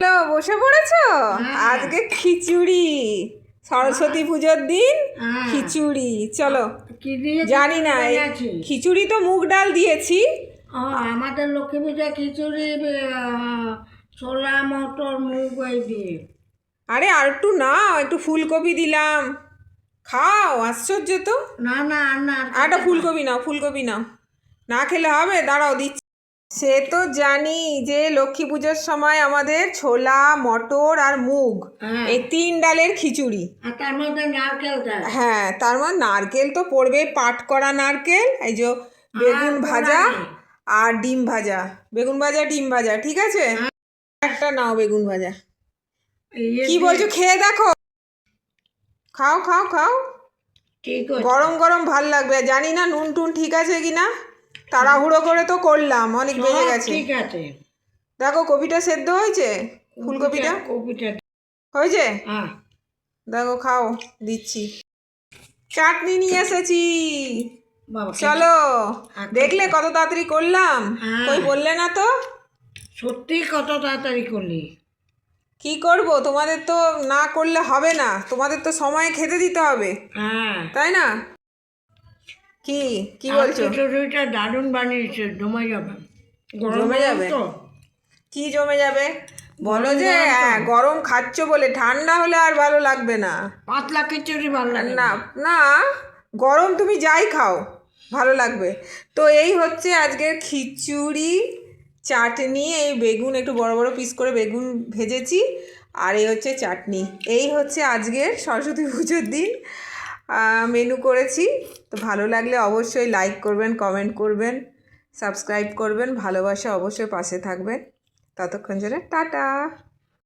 Hello, বসে পড়েছো? আজকে খিচুড়ি, সরস্বতী পুজোর দিন খিচুড়ি। চলো, জানি না খিচুড়ি তো মুগ ডাল দিয়েছি। আমাদের লক্ষ্মী পূজা খিচুড়ি ছোলা মটর মুগ ওই দিয়ে। আরে আর একটু নাও, একটু ফুলকপি দিলাম, খাও। আশ্চর্য তো। না না না, একটা ফুলকপি নাও, ফুলকপি নাও। না খেলে হবে, দাঁড়াও দিচ্ছি। সে তো জানি যে লক্ষ্মী পুজোর সময় আমাদের ছোলা মটর আর মুগ এই 3 ডালের খিচুড়ি। তার মধ্যে নারকেল দেয়। হ্যাঁ, তার মধ্যে নারকেল তো পড়বে, পাট করা নারকেল। এই যে বেগুন ভাজা আর ডিম ভাজা, বেগুন ভাজা ডিম ভাজা, ঠিক আছে? একটা নাও বেগুন ভাজা। কি বলছো? খেয়ে দেখো, খাও খাও খাও। ঠিক আছে, গরম গরম ভাল লাগবে। জানি না নুন টুন ঠিক আছে কিনা, তাড়াহুড়ো করে তো করলাম, অনেক বেজে গেছে। ঠিক আছে, দেখো কপিটা সেদ্ধ হয়েছে, ফুলকপিটা হয়েছে। দেখো খাও, দিচ্ছি। চাটনি নিয়ে এসেছি, চলো। দেখলে কত তাড়াতাড়ি করলাম? কই বললে না তো। সত্যি কত তাড়াতাড়ি করলি। কি করব, তোমাদের তো না করলে হবে না, তোমাদের তো সময়ে খেতে দিতে হবে, তাই না? কি কি বলছো? খিচুড়িটা দারুণ বানিয়েছে, জমে যাবে। জমে যাবে? কি জমে যাবে বলো? যে গরম খাচ্ছ বলে, ঠান্ডা হলে আর ভালো লাগবে না। পাতলা খিচুড়ি ভালো লাগে না না, গরম তুমি যাই খাও ভালো লাগবে। তো এই হচ্ছে আজকের খিচুড়ি, চাটনি, এই বেগুন একটু বড় বড় পিস করে বেগুন ভেজেছি, আর এই হচ্ছে চাটনি। এই হচ্ছে আজকের সরস্বতী পুজোর দিন মেনু করেছি। তো ভালো লাগলে অবশ্যই লাইক করবেন, কমেন্ট করবেন, সাবস্ক্রাইব করবেন, ভালোবাসা অবশ্যই পাশে থাকবেন। ততক্ষণ জন্য টাটা।